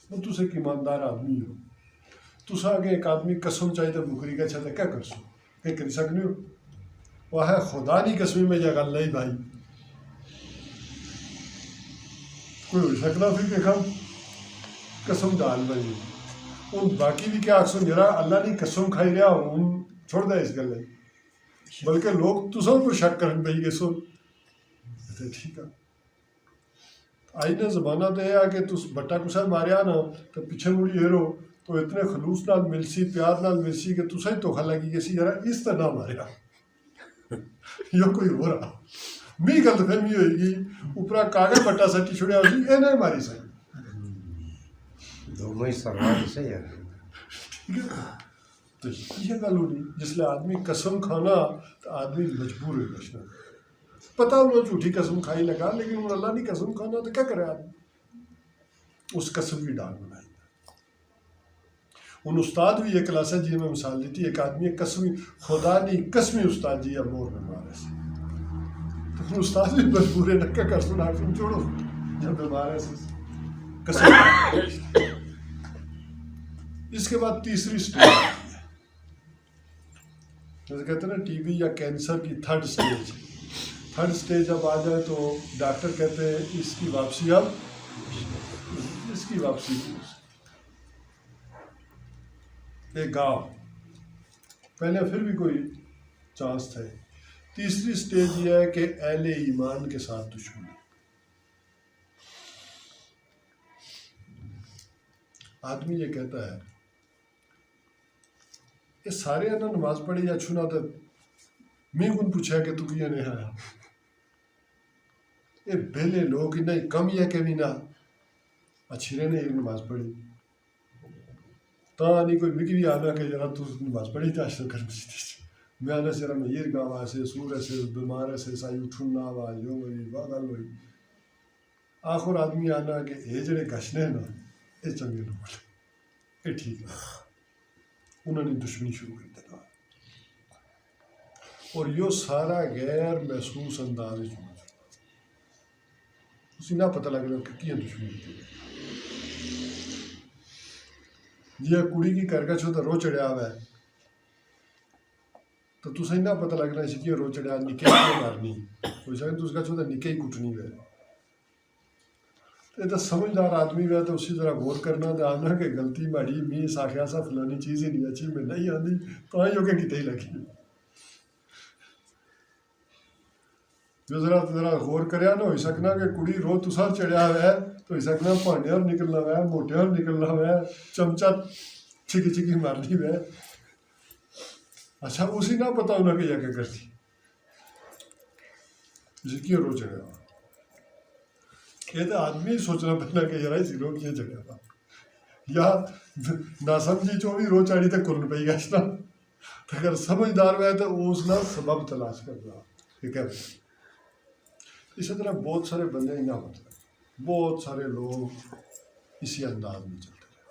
وہ تُس ایک ایماندار آدمی ہو، تُس آگے ایک آدمی قسم چاہیے تو مکری کا چھتا کیا کر سو کہ کر سکنے ہو؟ وہ ہے خدا نہیں قسمی میں یہ گل نہیں بھائی، کوئی ہو سکنا پھر کہ ہم قسم ڈال بنی ان باقی بھی کیا اکسن جرا اللہ نے قسم کھائی رہا ہوں چھوڑ دے اس گل نہیں، بلکہ لوگ تو سب پر شک کرن پہ گے سن ٹھیک ہے۔ آئینہ زمانہ تو یہ ہے کہ تس بٹا کسا ماریا نا تو پیچھے مڑی ہیرو تو اتنے خلوص نال ملسی پیار نال ملسی کہ تسا ہی دھوکا لگی گی سی یار اس طرح نہ ماریا یہ کوئی ہو رہا می غلط فہمی ہوئے گی اوپرا کاغذ بٹا سٹی چھڑیا ہوئی اے نہیں ماری سکتی دو میں سروار سے ہے۔ ٹھیک ہے، تو یہ گل ہونی جس لئے آدمی قسم کھانا تو آدمی مجبور ہوئی بچنا، پتہ انہوں جھوٹی قسم کھائی لگا لیکن انہوں اللہ نہیں قسم کھانا تو کیا کرے آدمی؟ اس قسم کی ڈال بنائی۔ ان استاد بھی یہ کلاس ہے جی میں مثال دیتی، ایک آدمی قسمی خدا نہیں قسمی استاد جی امور میں مارے سے تو استاد بھی مجبور ہے نکا کر سنا تم چھوڑو جب بیمار ہے کسر. اس کے بعد تیسری اسٹیج آتی ہے، جیسے کہتے ہیں نا ٹی بی یا کینسر کی تھرڈ اسٹیج. تھرڈ اسٹیج جب آ جائے تو ڈاکٹر کہتے ہیں اس کی واپسی اب اس کی واپسی ایک گاؤں پہلے پھر بھی کوئی چانس تھے. تیسری اسٹیج یہ ہے کہ اہل ایمان کے ساتھ دشمنی. آدمی یہ کہتا ہے یہ سارے نا نماز پڑھی یا چھنا تو میں کن پوچھا کہ تو کیا نہیں آیا. یہ بیلے لوگ انہیں کم ہی ہے کہ بھی نہ اچھی رہنے ایک نماز پڑھی تا نہیں کوئی مکی بھی آنا کہ ذرا تو نماز پڑھی تھا اشتر کر مسجد میں آنا سے رہا میں یہ گاوا سے سور سے بیمار سے سائی اٹھن نہ آوا جو ہوئی واگل ہوئی. آخر آدمی آنا کہ یہ جڑے گشنے نا یہ چنگے نہ بولے یہ ٹھیک ہے. انہوں نے دشمنی شروع کر دینا اور یہ سارا غیر محسوس انداز اسی نہ پتہ لگ رہا کہ کیا دشمنی تھی. یہ کڑی کی کرکچ ہوتا رو چڑھیا ہوا ہے تو تسا نہ پتہ لگ رہا ہے کہ رو چڑھیا نکے ہی مارنی کوئی سکتا تو اس کا چھوٹا نکے ہی کٹنی ہے. یہ تو سمجھدار آدمی ہے تو اسی طرح غور کرنا تو آنا کہ غلطی ماڑی می ساخیا سا فلانی چیز ہی نہیں اچھی میں نہیں آتی تو ہی ہو کے کتنے ہی لگی. جو ذرا غور کریا نہ ہوئی سکنا کہ کڑی رو تسا چڑھیا ہوا ہے تو ہوئی سکنا پانڈے اور نکلنا ہوا ہے موٹے اور نکلنا ہوا ہے چمچا چھکی چھکی مارنی ہوا ہے. اچھا اسی نہ پتا انہیں کہ یہ کیا کرتی اسی کیوں رو چڑھیا ہوا. یہ تو آدمی سوچنا پہنا کہ یار اسی رو کیوں چڑھیا تھا یا نہ سمجھی چو بھی رو چاڑی تو کرن پی گا اگر سمجھدار ہوا ہے تو اس نہ سبب تلاش کر رہا کہ کیا. اسی طرح بہت سارے بندے نہ ہوتے ہیں، بہت سارے لوگ اسی انداز میں چلتے رہتے ہیں.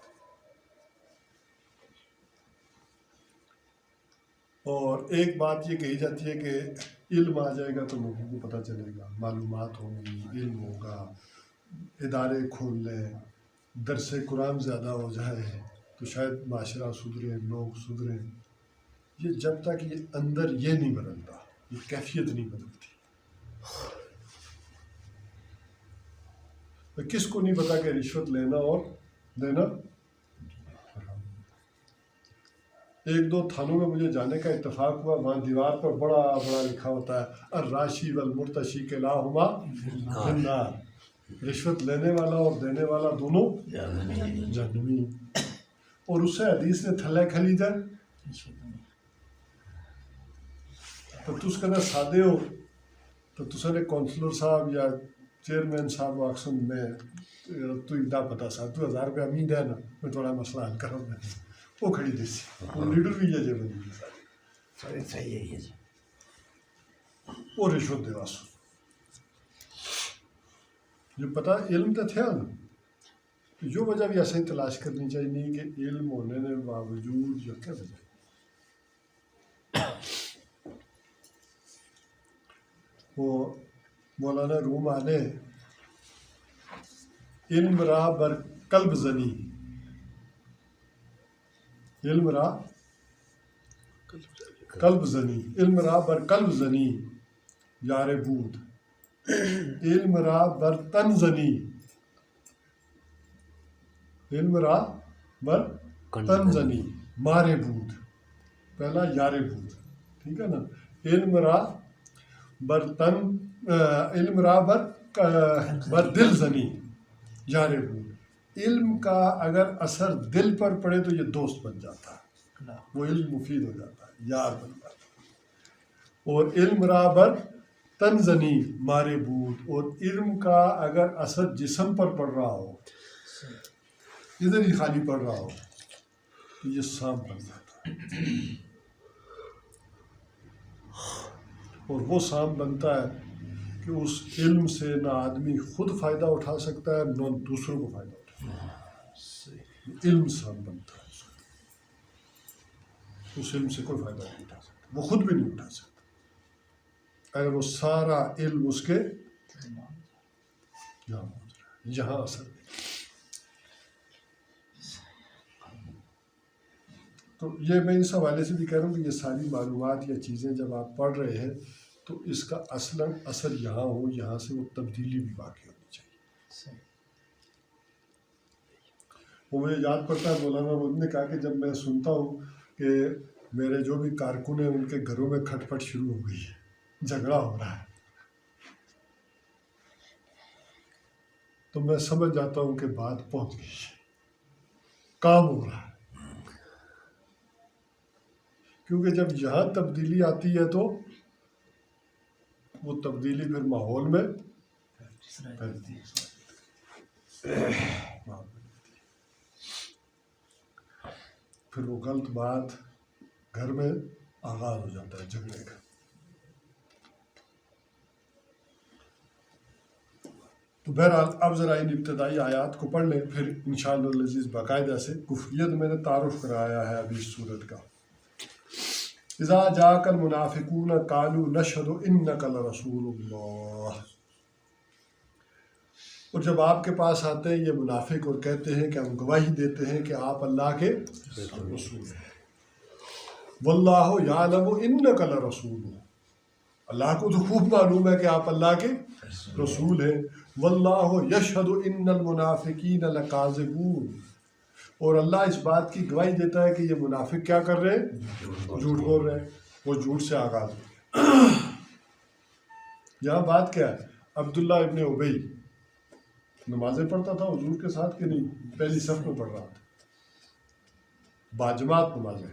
اور ایک بات یہ کہی جاتی ہے کہ علم آ جائے گا تو لوگوں کو پتہ چلے گا، معلومات ہوگی، علم ہوگا، ادارے کھول لیں، درس قرآن زیادہ ہو جائے تو شاید معاشرہ سدھرے، لوگ سدھریں. یہ جب تک یہ اندر یہ نہیں بدلتا، یہ کیفیت نہیں بدلتی. کس کو نہیں پتا کہ رشوت لینا اور دینا. ایک دو تھانوں میں مجھے جانے کا اتفاق ہوا، وہاں دیوار پر بڑا بڑا لکھا ہوتا ہے الراشی والمرتشی کلاہما فی النار. رشوت لینے والا اور دینے والا دونوں جہنمی. اور اس سے حدیث نے تھلے کھلی جائے تو تس کہنا سادے ہو تو تسا نے کونسلر صاحب یا چیئرمین صاحب آکسن میں تو ادا پتا سا 2000 روپیہ امید ہے نا میں تھوڑا مسئلہ حل کروں گا وہ کھڑی دیسی وہ لیڈر بھی ہے جب ساری صحیح ہے جی وہ رشوت دے واسو جو پتا علم تو تھا نا جو وجہ بھی ایسا ہی تلاش کرنی چاہیے نہیں کہ علم ہونے کے باوجود جو کیا وجہ. وہ مولانا روم آنے علم را بر قلب زنی، علم را قلب زنی، علم را بر قلب زنی یار بود، علم را بر تن زنی، علم را بر تن زنی مارے بود. پہلا یار بود ٹھیک ہے نا. علم را برتن علم را بر دل زنی یار بود. علم کا اگر اثر دل پر پڑے تو یہ دوست بن جاتا ہے، وہ علم مفید ہو جاتا ہے، یار بن جاتا ہے. اور علم را بر تن زنی مارے بود. اور علم کا اگر اثر جسم پر پڑ رہا ہو، ادھر ہی خالی پڑ رہا ہو تو یہ سانپ بن جاتا ہے. اور وہ سانپ بنتا ہے کہ اس علم سے نہ آدمی خود فائدہ اٹھا سکتا ہے نہ دوسروں کو فائدہ اٹھا سکتا ہے. علم سانپ بنتا ہے، اس علم سے کوئی فائدہ نہیں اٹھا سکتا، وہ خود بھی نہیں اٹھا سکتا. اگر وہ سارا علم اس کے یہاں اثر. تو یہ میں اس حوالے سے بھی کہہ رہا ہوں کہ یہ ساری معلومات یا چیزیں جب آپ پڑھ رہے ہیں تو اس کا اصلاً اثر یہاں ہو، یہاں سے وہ تبدیلی بھی باقی ہونی چاہیے. وہ مجھے یاد پڑتا ہے مولانا محمد نے کہا کہ جب میں سنتا ہوں کہ میرے جو بھی کارکن ہیں ان کے گھروں میں کھٹ پٹ شروع ہو گئی ہے، جھگڑا ہو رہا ہے، تو میں سمجھ جاتا ہوں کہ بات پہنچ گئی ہے، کام ہو رہا ہے. کیونکہ جب یہاں تبدیلی آتی ہے تو وہ تبدیلی پھر ماحول میں پھیلتی ہے، پھر وہ غلط بات گھر میں آغاز ہو جاتا ہے جھگڑے کا. تو بہرحال اب ذرا ان ابتدائی آیات کو پڑھ لیں، پھر انشاءاللہ العزیز باقاعدہ سے کفریت میں نے تعارف کرایا ہے ابھی اس صورت کا. اذا جاءک المنافقون قالوا نشهد انک لرسول اللہ. اور جب آپ کے پاس آتے ہیں یہ منافق اور کہتے ہیں کہ ہم گواہی دیتے ہیں کہ آپ اللہ کے رسول ہیں. واللہ یعلم انک لرسول. اللہ کو تو خوب معلوم ہے کہ آپ اللہ کے رسول ہیں. واللہ یشہد ان المنافقین لکاذبون. اور اللہ اس بات کی گواہی دیتا ہے کہ یہ منافق کیا کر رہے ہیں؟ جھوٹ بول رہے ہیں. وہ جھوٹ سے آغاز ہو. یہاں بات کیا ہے؟ عبداللہ ابن ابی نمازیں پڑھتا تھا حضور کے ساتھ کہ نہیں؟ پہلی صف میں پڑھ رہا تھا، باجماعت نمازیں.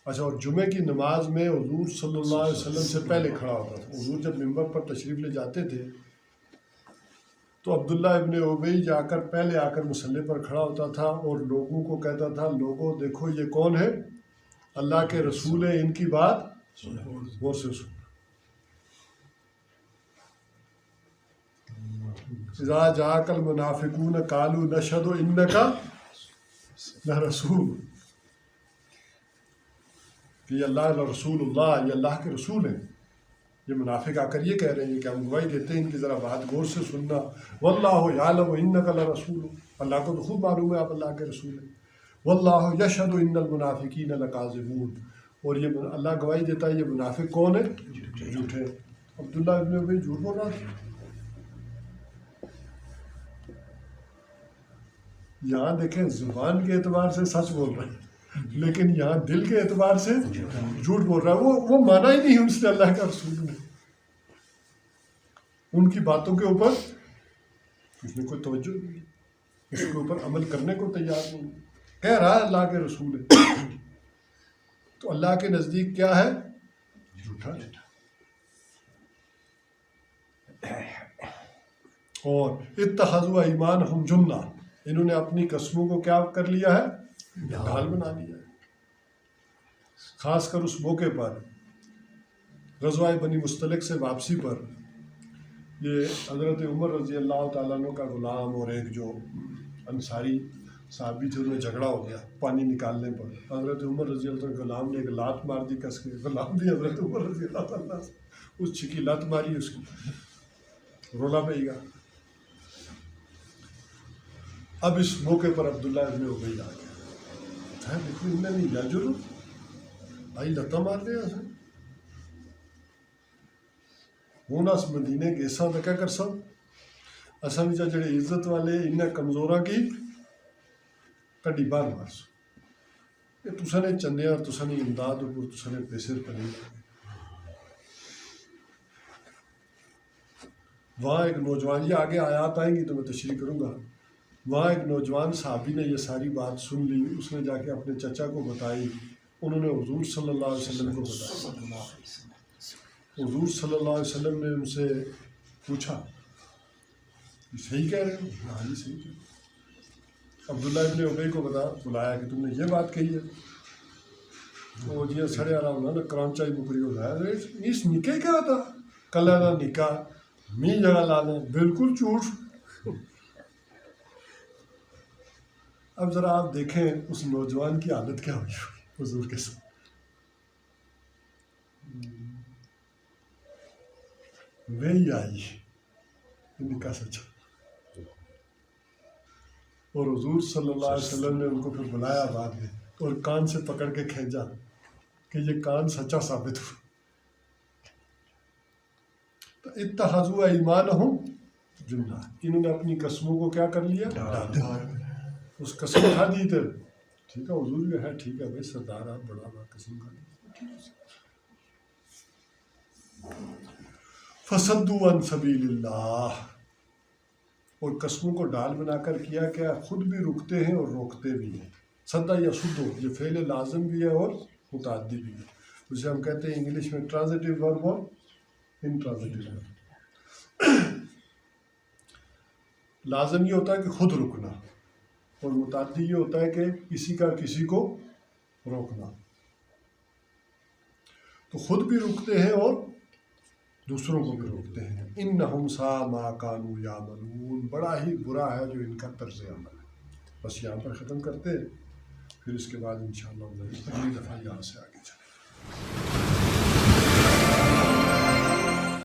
اچھا، اور جمعے کی نماز میں حضور صلی اللہ علیہ وسلم سے پہلے کھڑا ہوتا تھا. حضور جب منبر پر تشریف لے جاتے تھے تو عبداللہ ابن ابی جا کر پہلے آ کر مصلی پر کھڑا ہوتا تھا اور لوگوں کو کہتا تھا لوگوں دیکھو یہ کون ہے؟ اللہ کے رسول ہیں، ان کی بات غور سے سنو. اذا جاءک المنافقون قالوا نشهد انک لرسول. کہ یہ اللہ رسول اللہ، یہ اللہ کے رسول ہیں. یہ منافق آ کر یہ کہہ رہے ہیں کہ ہم گواہی دیتے ہیں، ان کی ذرا بات غور سے سننا. واللہ یعلم انک لرسول. اللہ کو تو خوب معلوم ہے آپ اللہ کے رسول ہیں. واللہ یشہد ان المنافقین لکاذبون. اور یہ اللہ گواہی دیتا ہے یہ منافق کون ہے؟ جھوٹے. عبداللہ ابن ابی جھوٹ بول رہا تھا. یہاں دیکھیں زبان کے اعتبار سے سچ بول رہے ہیں لیکن یہاں دل کے اعتبار سے جھوٹ بول رہا ہے. وہ مانا ہی نہیں اس نے اللہ کا رسول نے. ان کی باتوں کے اوپر اس نے کوئی توجہ نہیں، اس کے اوپر عمل کرنے کو تیار نہیں. کہہ رہا ہے اللہ کے رسول ہے تو اللہ کے نزدیک کیا ہے؟ جھوٹا. اور اتخذوا ایمانہم جنہ. انہوں نے اپنی قسموں کو کیا کر لیا ہے؟ ڈھال بنا لیا ہے. خاص کر اس موقع پر غزوہ بنی مستلق سے واپسی پر یہ حضرت عمر رضی اللہ تعالیٰ عنہ کا غلام اور ایک جو انصاری صحابی تھے انہیں جھگڑا ہو گیا پانی نکالنے پر. حضرت عمر رضی اللہ عنہ غلام نے ایک لات مار دی کس کے. غلام دی حضرت عمر رضی اللہ تعالیٰ سے اس چھکی لات ماری، اس کی رولا پہ گا. اب اس موقع پر عبداللہ ابن ابی آ گیا. دیکھو انہیں نہیں لاجر بھائی لتا مار دیا ہوں اس مدینے کے ایسا تو کیا کر سب اصل میں جڑے عزت والے انہیں کمزوراں کی کڈی باہر مار سو. یہ تسا نے چندیا تسا نے امداد اوپر تسا نے پیسے پڑے. وہاں ایک نوجوان، یہ آگے آیات آئیں گی تو میں تشریح کروں گا. وہاں ایک نوجوان صحابی نے یہ ساری بات سن لی. اس نے جا کے اپنے چچا کو بتائی. انہوں نے حضور صلی اللہ علیہ وسلم کو بتایا. حضور صلی اللہ علیہ وسلم نے ان سے پوچھا صحیح کہہ رہے ہو؟ ہاں جی صحیح کہہ رہے ہو. عبداللہ ابن ابی کو بلایا کہ تم نے یہ بات کہی ہے. وہ جی سڑے آ رہا نا کرامچائی بکری کو لایا اس نکے کیا تھا کلا نہ نکا می جگہ لانا بالکل جھوٹ. اب ذرا آپ دیکھیں اس نوجوان کی حالت کیا ہوئی حضور کے ساتھ. وہی آئی ان کا سچا. اور حضور صلی اللہ علیہ وسلم نے ان کو پھر بلایا بعد میں اور کان سے پکڑ کے کھینچا کہ یہ کان سچا ثابت ہوا. تو اتخذوا ایمانہم جنہ، انہوں نے اپنی قسموں کو کیا کر لیا؟ ڈال دیا. اس قسم کھا دی تھے. ٹھیک ہے حضور جو ہے ٹھیک ہے بھائی سردار آپ بڑا قسم کھا دی. فصدوا عن سبیل اللہ، اور قسموں کو ڈال بنا کر کیا کیا خود بھی رکتے ہیں اور روکتے بھی ہیں. صدا یا سدو یہ فعل لازم بھی ہے اور متعدی بھی ہے. جسے ہم کہتے ہیں انگلش میں ٹرانزٹیو ورب اور انٹرانزٹیو ورب. لازم یہ ہوتا ہے کہ خود رکنا، اور متعدی یہ ہوتا ہے کہ کسی کا کسی کو روکنا. تو خود بھی رکتے ہیں اور دوسروں کو بھی روکتے ہیں. انہم ساء ما کانوا یعملون، بڑا ہی برا ہے جو ان کا طرز عمل ہے. بس یہاں پر ختم کرتے، پھر اس کے بعد انشاءاللہ اگلی دفعہ یہاں سے آگے چلیں.